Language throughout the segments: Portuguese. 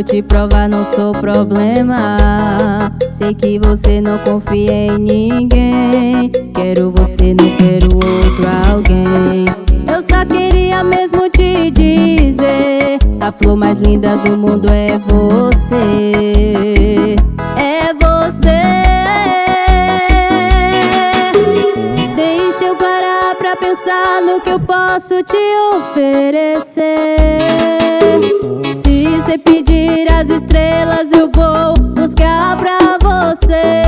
te provar, não sou problema. Sei que você não confia em ninguém. Quero você, não quero outro alguém. Eu só queria mesmo te dizer: a flor mais linda do mundo é você. É você. Deixa eu parar pra pensar no que eu posso te oferecer. Se você pedir as estrelas, eu vou buscar pra você.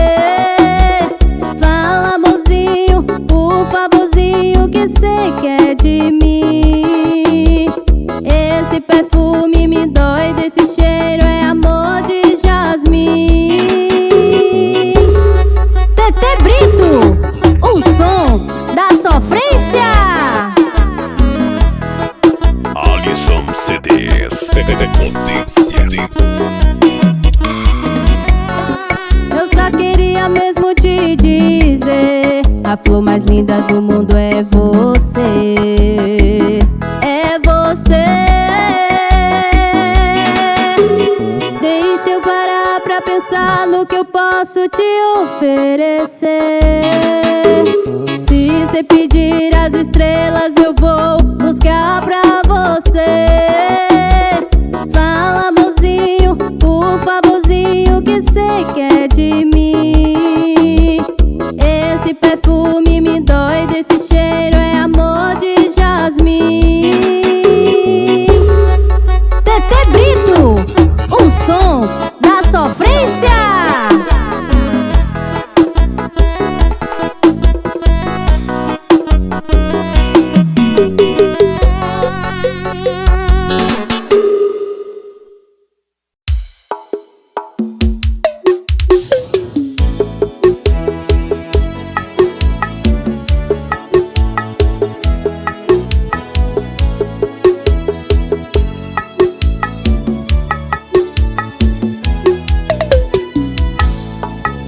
Fala, amorzinho, por favorzinho, que cê quer de mim. Esse perfume me dói, desse cheiro é amor de jasmim. TT Brito, o som da sofrência. Alisson CDs, potência. Eu só queria mesmo te dizer: a flor mais linda do mundo é você. É você. Deixa eu parar pra pensar no que eu posso te oferecer. Se você pedir as estrelas, eu vou buscar pra você. Fala, amorzinho, por favorzinho, que cê quer de mim. Esse perfume me dói, desse cheiro é amor de jasmim. TT Brito, o som da sofrência.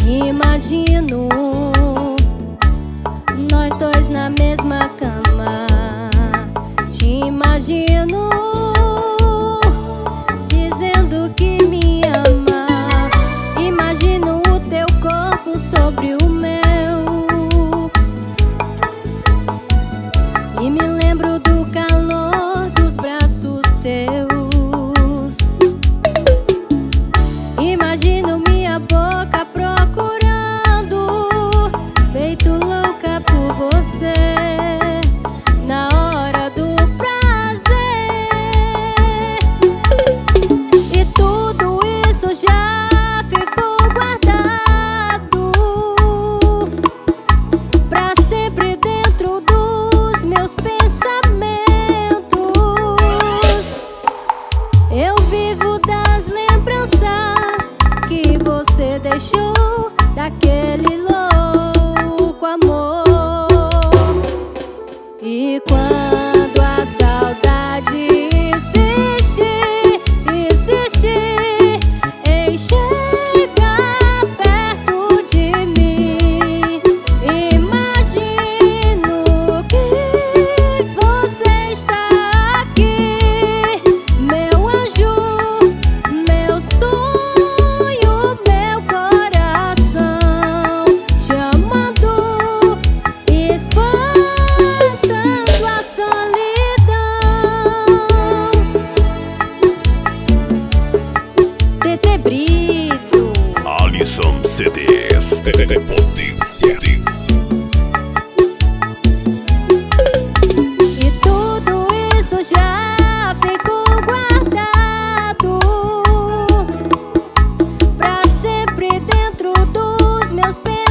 Imagino nós dois na mesma cama. Te imagino dizendo que me ama. Imagino o teu corpo sobre o meu e me lembro do calor dos braços teus. Imagino minha boca procurando, feito louca por você, na hora do prazer. E tudo isso já ficou guardado pra sempre dentro dos meus pensamentos. Eu vivo das lembranças que você deixou daquele louco amor. E quando a saudade insiste, insiste em chegar perto de mim, imagino que você está aqui, meu anjo, meu sonho, meu coração, te amando, espantando a solidão. TT Brito, Alisson CDs, potência. e tudo isso já ficou guardado pra sempre dentro dos meus pensamentos.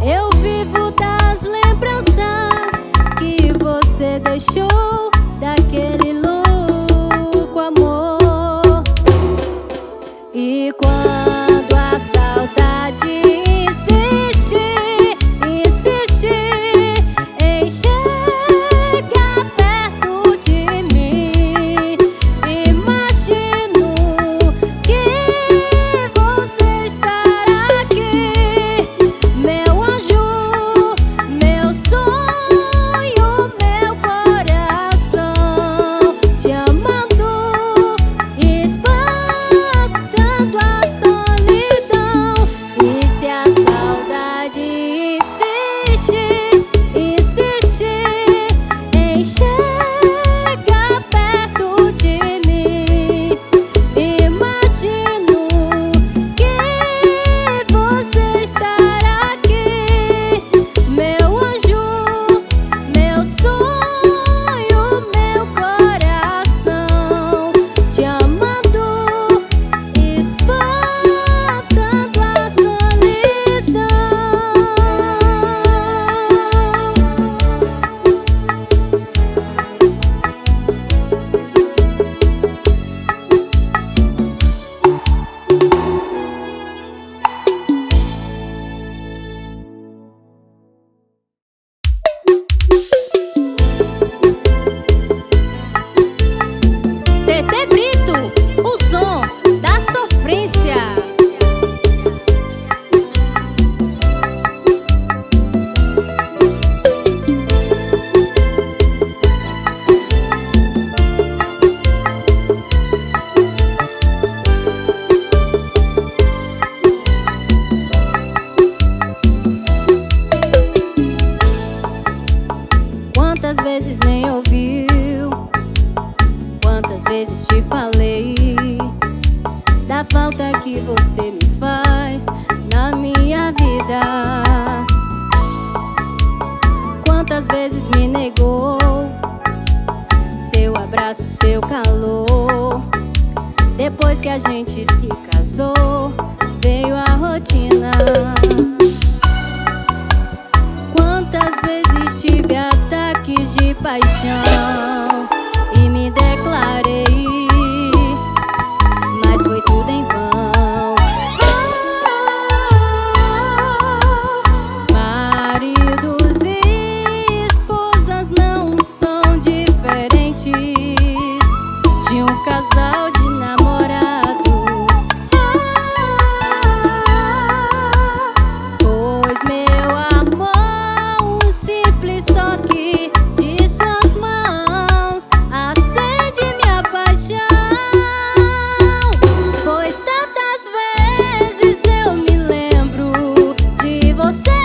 Eu vivo das lembranças que você deixou daquele louco amor. E quando Quantas vezes nem ouviu? Quantas vezes te falei da falta que você me faz na minha vida? Quantas vezes me negou seu abraço, seu calor? Depois que a gente se casou, veio a rotina. Quantas vezes tive ataques de paixão e me declarei, mas foi tudo em vão. Maridos e esposas não são diferentes de um casal de namorados. Pois meu amor, um simples toque de suas mãos acende minha paixão. Pois tantas vezes eu me lembro de você,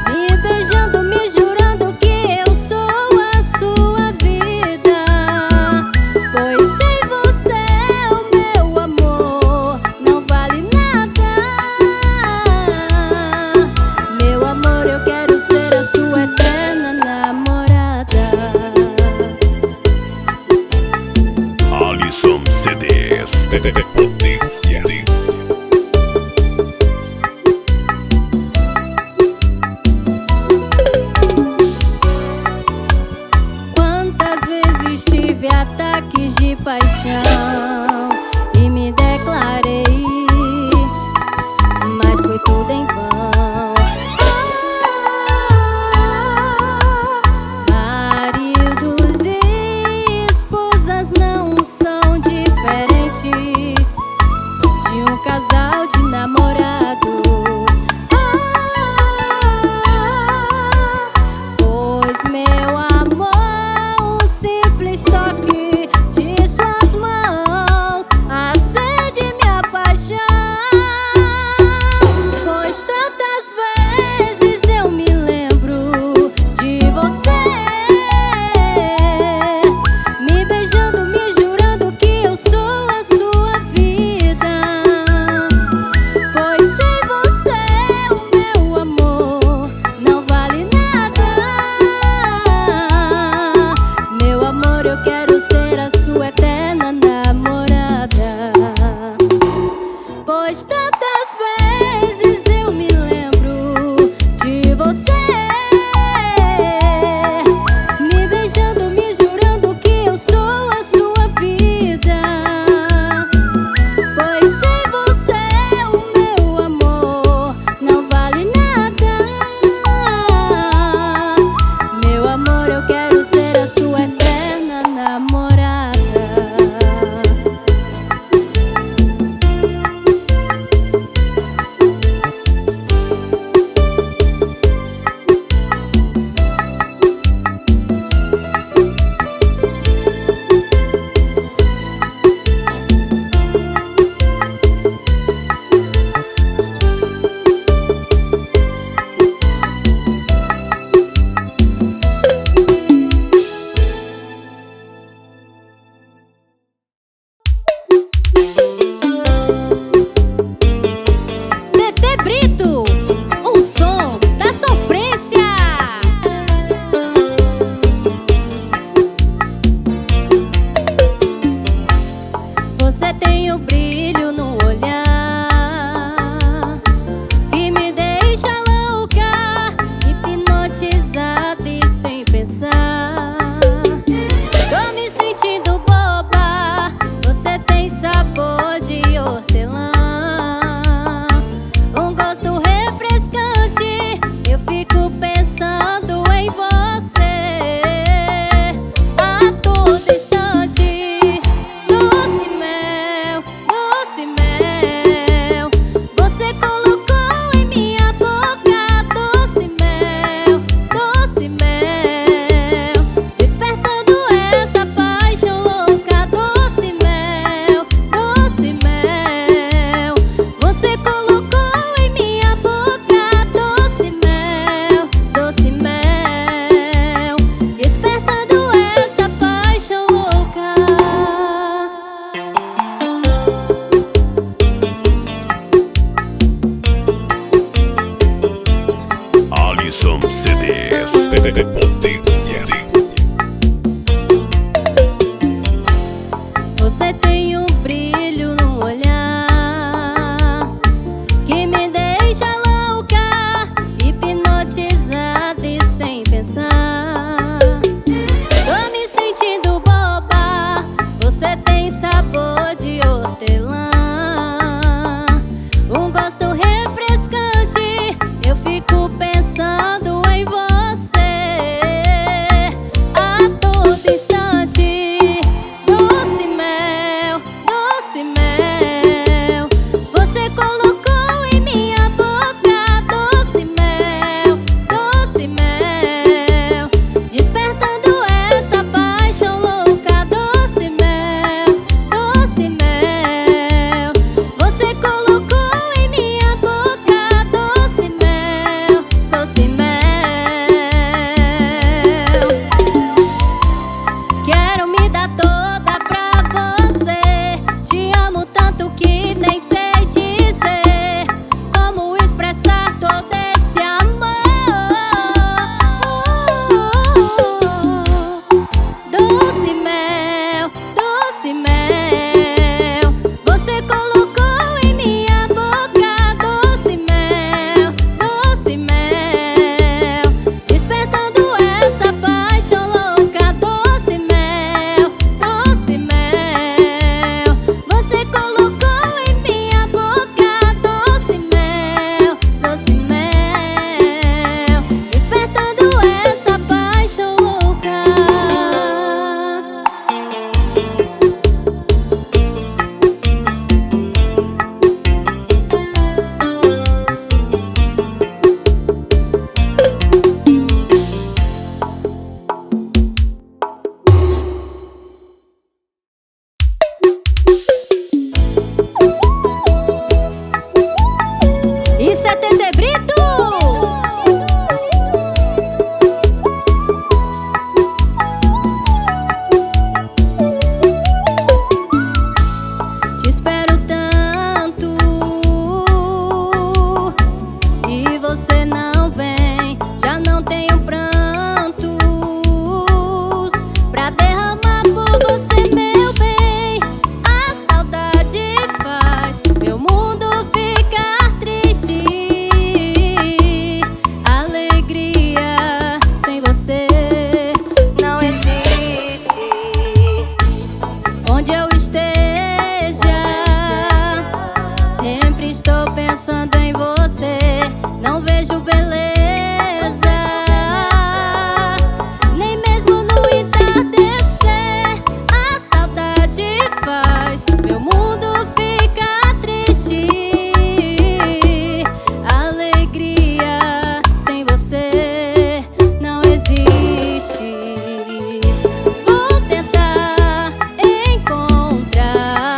me beijando, me jurando que eu sou a sua vida. Pois sem você o meu amor não vale nada. Meu amor, eu quero ser a sua eterna namorada. Alisson CDs. Potência. Quantas vezes tive ataques de paixão e me declarei, mas foi tudo em vão. Maridos e esposas não são diferentes de um casal de namorados. Pois meu amor, um simples toque de suas mãos acende minha paixão. Pois tantas vezes eu me lembro de você, me beijando, me jurando que eu sou a sua vida. Pois sem você o meu amor não vale nada. Meu amor, eu quero ser a sua eterna namorada. Pois tantas vezes eu me lembro de você, me beijando, me jurando que eu sou a sua vida. Pois sem você o meu amor não vale nada. Meu amor, eu quero ser a sua eterna namorada. TT Brito, um som da sofrência. Você tem o brilho no olhar que me deixa louca, hipnotizada e sem pensar. Tô me sentindo boba. Você tem sabor de hortelã, um gosto refrescante. Eu fico pensando em você a todo instante. Doce mel, doce mel, você colocou em minha boca. Doce mel, doce mel, despertando essa paixão louca. Doce mel, doce mel, você colocou em minha boca. Doce mel, Alisson CDs de potência. Você tem um brilho no olhar que me deixa louca, hipnotizada e sem pensar. Tô me sentindo boba. Você tem sabor de hortelã, um gosto refrescante. Eu fico pensando em você a todo instante. Doce mel, doce mel, você colocou em minha boca. Doce mel, despertando essa paixão louca. Doce mel, você colocou em minha boca. Doce mel, quero me dar toda pra você. Te amo tanto que nem sei dizer como expressar todo esse amor. Doce mel, você colocou em minha boca. Doce mel, despertando essa paixão louca. Doce mel, você colocou em minha boca. Doce mel, despertando essa paixão louca. Isso é TT Brito! Te espero tanto e você não vem. Já não tenho prantos pra derramar por você, meu bem. A saudade faz meu mundo ficar triste. Alegria sem você não existe. Onde eu esteja, sempre estou pensando em você. Não vejo beleza nem mesmo no entardecer. A saudade faz meu mundo ficar triste. Alegria sem você não existe. Vou tentar encontrar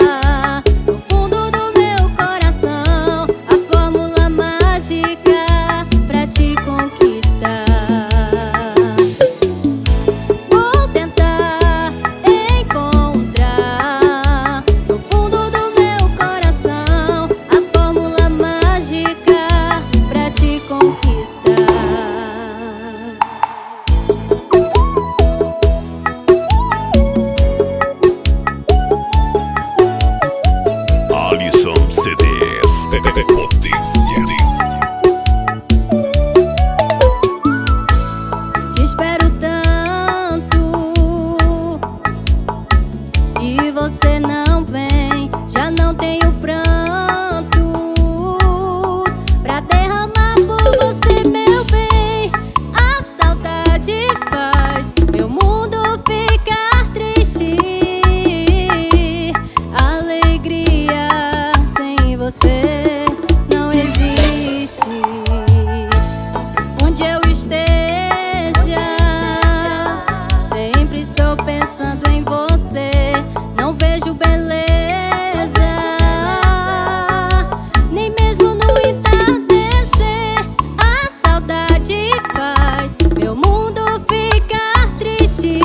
no fundo do meu coração a fórmula mágica pra te conquistar. Vou tentar encontrar no fundo do meu coração a fórmula mágica pra te conquistar. Alisson CDs de potência. Te espero tanto e você não vem. Já não tenho prantos pra derramar por você, meu bem. A saudade faz meu mundo ficar triste. Alegria sem você não existe. Onde eu esteja, sempre estou pensando em você. Não vejo beleza nem mesmo no entardecer. A saudade faz meu mundo ficar triste.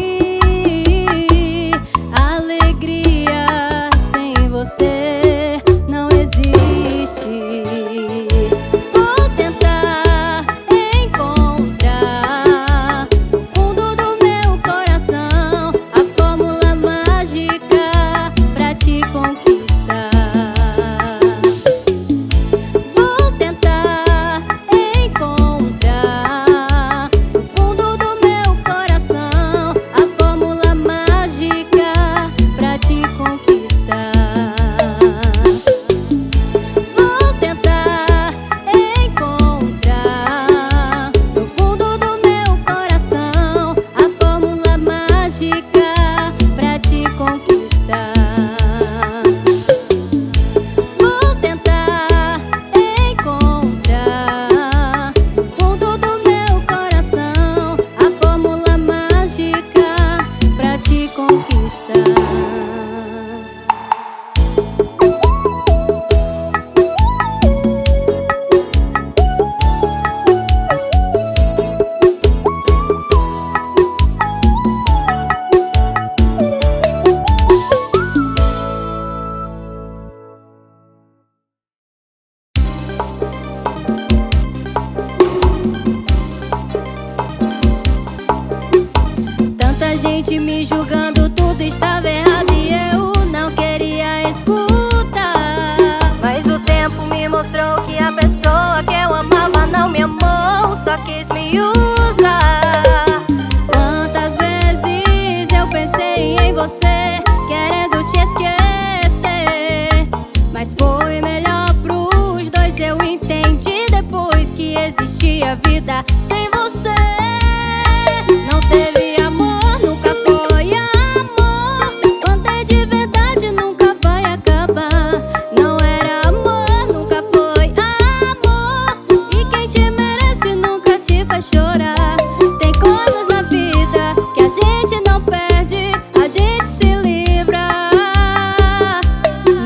Alegria sem você não existe. Vou tentar encontrar gente me julgando, tudo estava errado e eu não queria escutar. Mas o tempo me mostrou que a pessoa que eu amava não me amou, só quis me usar. Quantas vezes eu pensei em você, querendo te esquecer, mas foi melhor pros dois, eu entendi depois que existia vida sem você. Não teve amor, nunca foi amor. Quando é de verdade nunca vai acabar. Não era amor, nunca foi amor. E quem te merece nunca te faz chorar. Tem coisas na vida que a gente não perde, a gente se livra.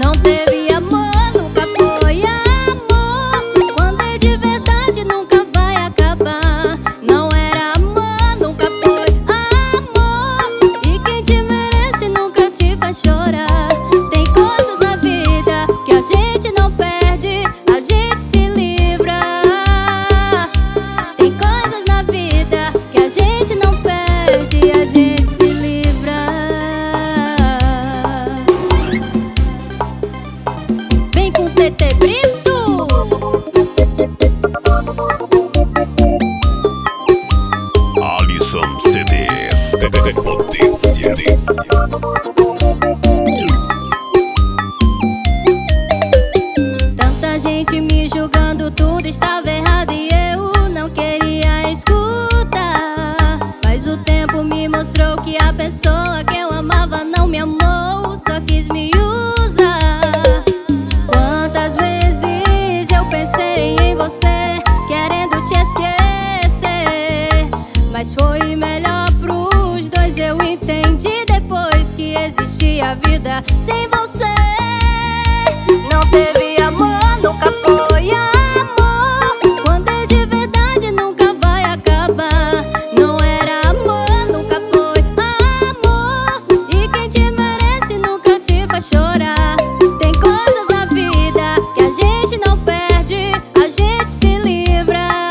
Não teve amor, nunca foi amor. Quando é de verdade nunca vai acabar. Não era amor, nunca foi amor. E quem te merece nunca te faz chorar. Tem coisas na vida que a gente não perde, a gente se livra. Tem coisas na vida que a gente não perde, a gente se livra. Vem com TT Brito. Alisson CDs. Potência. Tanta gente me julgando, tudo estava errado e eu não queria escutar. Mas o tempo me mostrou que a pessoa que eu amava não me amou, só quis me usar. Quantas vezes eu pensei em você, querendo te esquecer, mas foi melhor pros dois, eu entendi depois que existia vida sem você. Não teve amor, nunca foi amor. Quando é de verdade nunca vai acabar. Não era amor, nunca foi amor. E quem te merece nunca te faz chorar. Tem coisas na vida que a gente não perde, a gente se livra.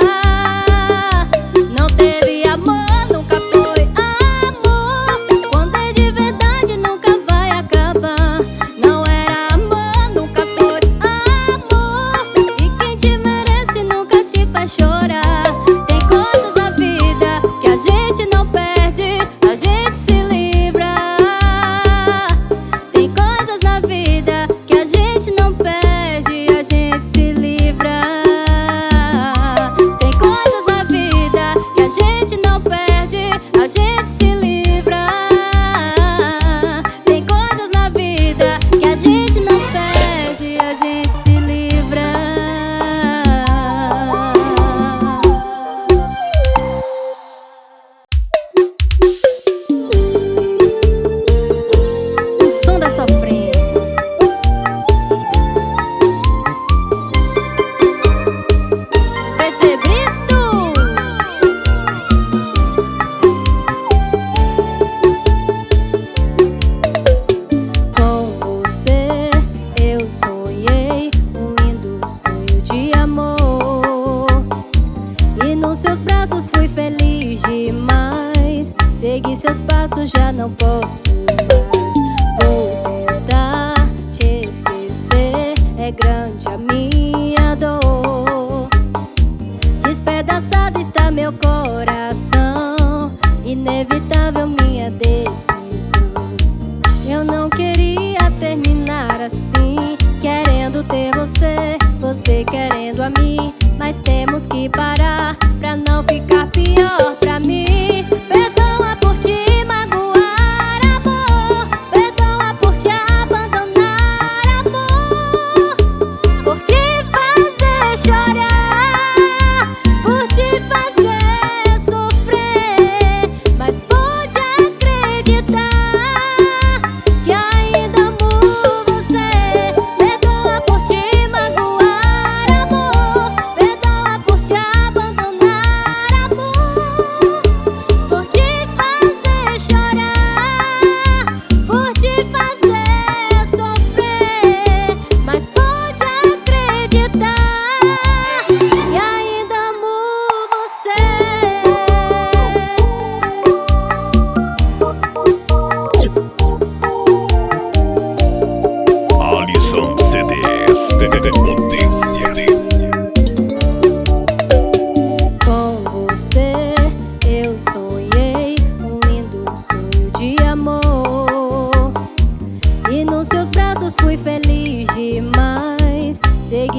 Não teve amor, nunca foi amor. Quando é de verdade nunca vai acabar. Não era amor, nunca foi amor. E quem te merece nunca te faz chorar. Tem coisas na vida que a gente não perde, a gente se livra. Tem coisas na vida que a gente não perde, a gente se livra. Tem coisas na vida que a gente não perde, a gente se livra. Tem coisas na vida que a gente não perde, a gente se livra. O som da sofrência. TT Brito. Com você eu sonhei um lindo sonho de amor, e nos seus braços fui feliz demais. Segui seus passos, já não posso mais. Vou tentar te esquecer, é grande a minha dor. Despedaçado está meu coração, inevitável minha decisão. Eu não queria terminar assim, querendo ter você, você querendo a mim. Mas temos que parar pra não ficar pior pra mim. Perdoa por te magoar, amor. Perdoa por te abandonar, amor. Por te fazer chorar, por te fazer sofrer. Mas pode acreditar que ainda amo você. Perdoa por te magoar, amor. Perdoa por te abandonar,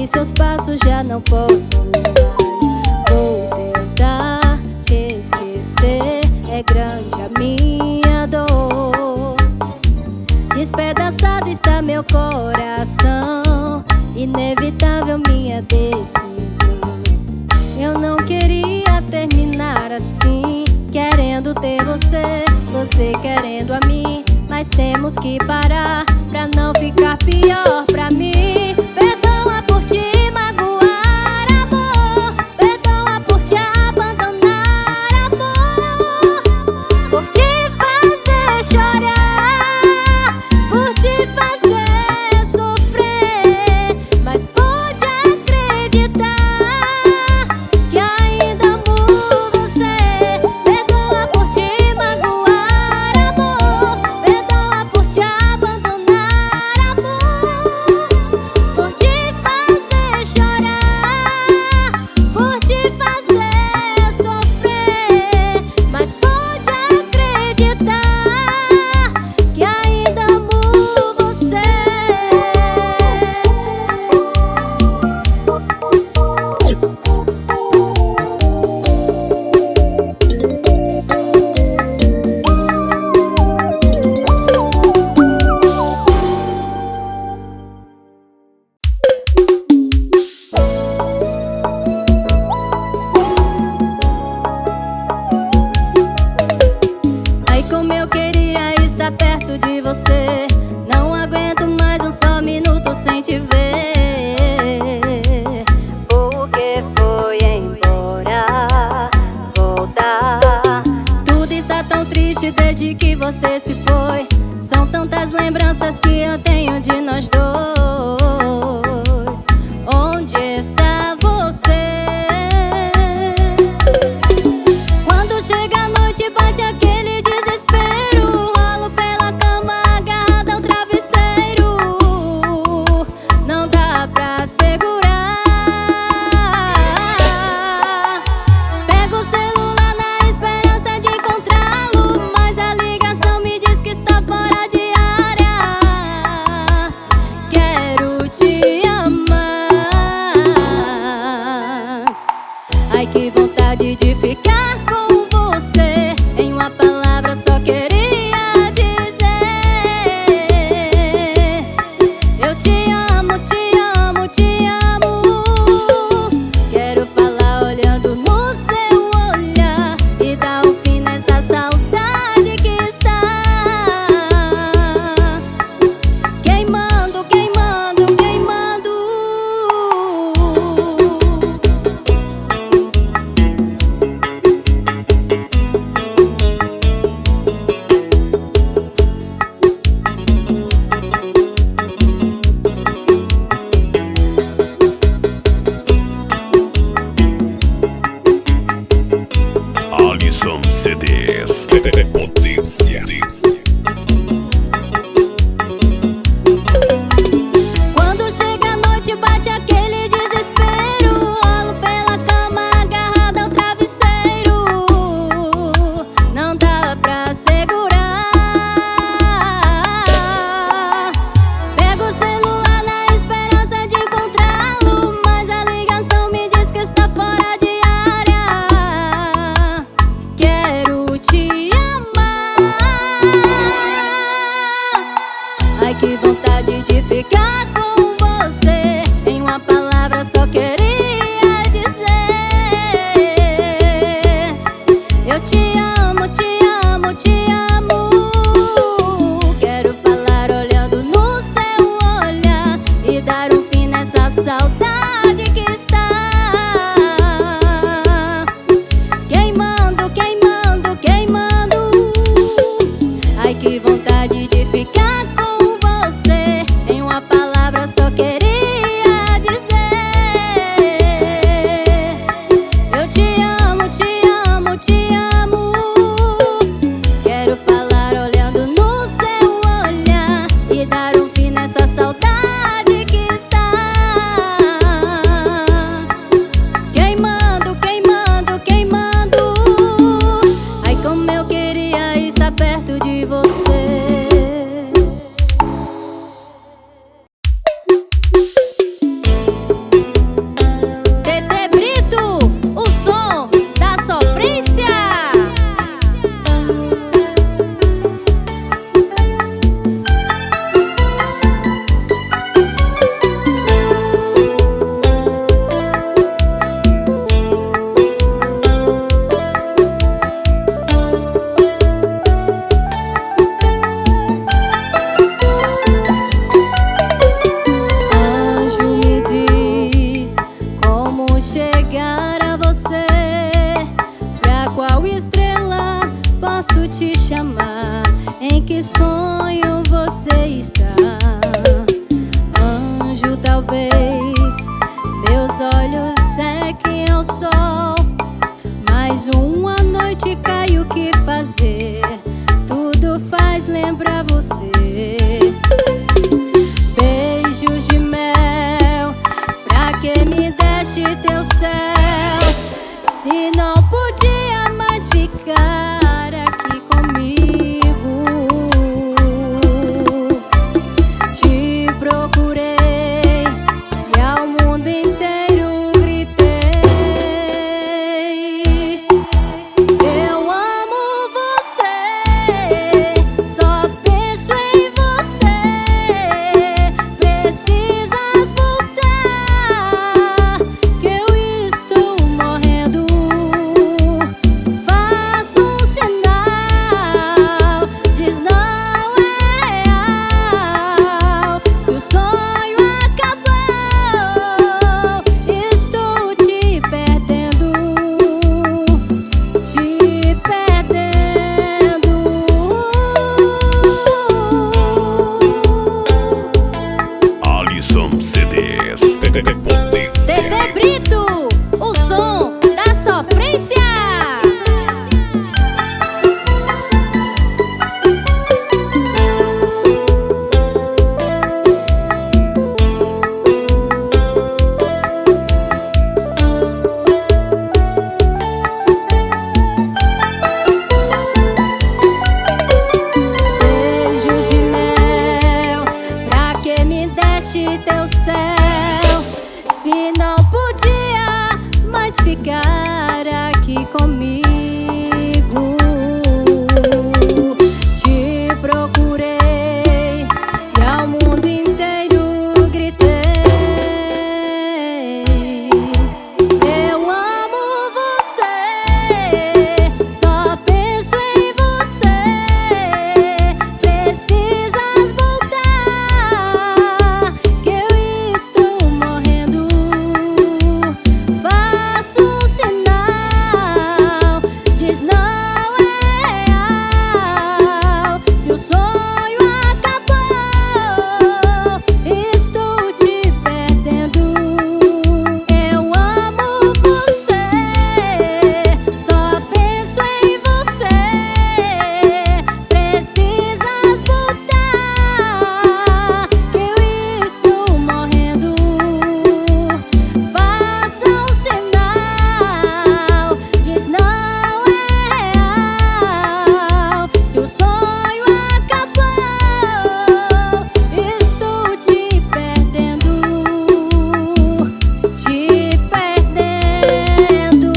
seus passos já não posso mais. Vou tentar te esquecer, é grande a minha dor. Despedaçado está meu coração, inevitável minha decisão. Eu não queria terminar assim, querendo ter você, você querendo a mim. Mas temos que parar pra não ficar pior pra mim. Perdoa por te magoar, amor. Perdoa por te abandonar, amor. Por te fazer chorar, por te fazer sofrer. Mas pode acreditar que ainda amo você. Perdoa por te magoar, amor. Perdoa por te abandonar, amor. Por te fazer chorar, por te fazer sofrer. Mas pode acreditar que ainda amo você. Ai, como eu queria estar perto de você. Não aguento mais um só minuto sem te ver. Porque foi embora, voltar. Tudo está tão triste desde que você se foi. São tantas lembranças que eu tenho de nós dois. Onde está você? Quando chega a noite bate aquele desespero. Rolo pela cama agarrada ao travesseiro. Não dá pra segurar. Pego o celular na esperança de encontrá-lo, mas a ligação me diz que está fora de área. Quero te amar. Ai, que vontade de ficar com você. Em uma palavra só queria dizer: eu te amo, te amo, te amo. Quero falar olhando no seu olhar e dar um fim nessa saudade que está queimando, queimando, queimando. Alisson CDs. Potência. Quando chega a noite bate aquele desespero. Rolo pela cama agarrada ao travesseiro. Não dá pra segurar. Pego o celular na esperança de encontrá-lo, mas a ligação me diz que está fora de área. Quero te amar. Ai, que vontade de ficar com você. Em uma palavra só queria dizer: eu te amo, te amo, te amo. Quero falar olhando no seu olhar e dar um fim nessa saudade que está queimando, queimando, queimando. Ai, que vontade de ficar com você. Em uma palavra só queria dizer: eu te amo, te amo, te amo. Quero falar olhando no seu olhar e dar um fim nessa saudade que está queimando, queimando, queimando. Ai, como eu queria estar perto de você. qual estrela posso te chamar? Em que sonho você está? Anjo, talvez meus olhos sequem ao sol. Mais uma noite cai, o que fazer? Tudo faz lembrar você. Beijos de mel, pra que me deste teu céu? Se não podia mais ficar aqui comigo. Te procurei e ao mundo inteiro gritei: eu amo você, só penso em você. Precisas voltar, que eu estou morrendo. Faço um sinal, diz não é real. Se o sonho acabou, estou te perdendo, te perdendo. Alisson CDs. Potência. TT Brito, o som da sofrência. Beijos de mel, pra que me deste teu céu? Se não podia mais ficar aqui comigo. Te procurei e ao mundo inteiro gritei: eu amo você, só penso em você. Precisas voltar, que eu estou morrendo. Faço um sinal, diz não é real. Se o sonho acabou, estou te perdendo. Eu amo você, só penso em você. Precisas voltar, que eu estou morrendo. Faça um sinal, diz não é real. Se o sonho acabou, estou te perdendo, te perdendo.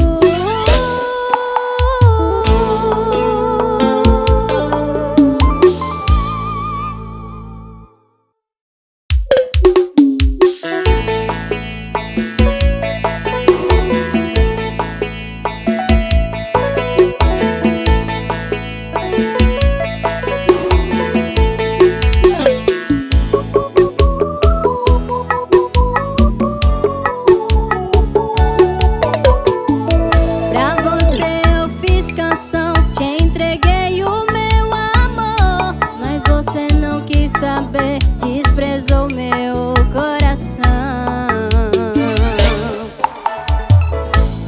Pra você eu fiz canção, te entreguei o meu amor, mas você não quis saber, desprezou meu coração.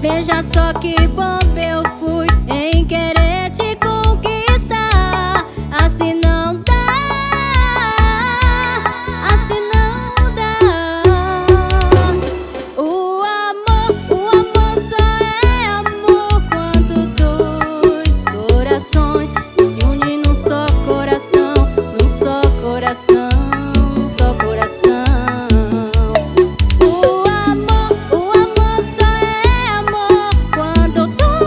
Veja só que boba eu fui em querer te conquistar. Assim não dá, assim não dá. O amor só é amor quando dois corações se unem num só coração, num só coração, num só coração. O amor só é amor quando dois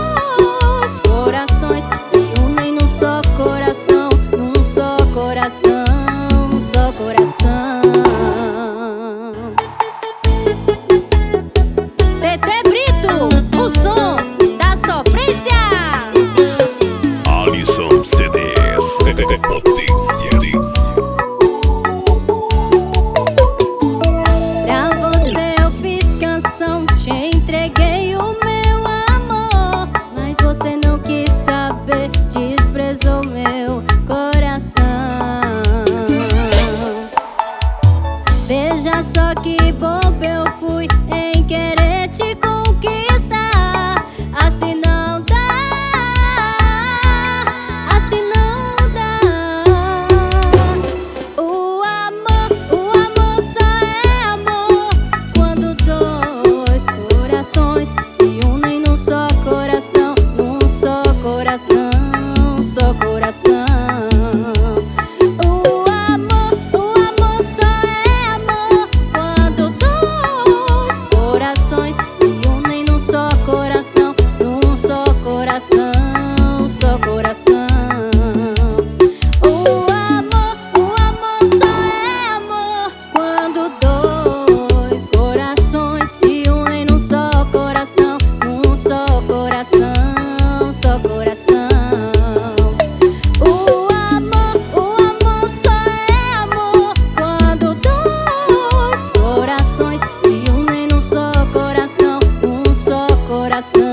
saber, desprezou meu coração. Veja só que bobo eu fui em querer te conquistar. Assim não dá, assim não dá. O amor só é amor quando dois corações se unem num só coração, num só coração, só coração. Só coração. O amor só é amor quando dois corações se unem num só coração, num só coração, só coração. O amor só é amor quando dois corações se unem num só coração, num só coração.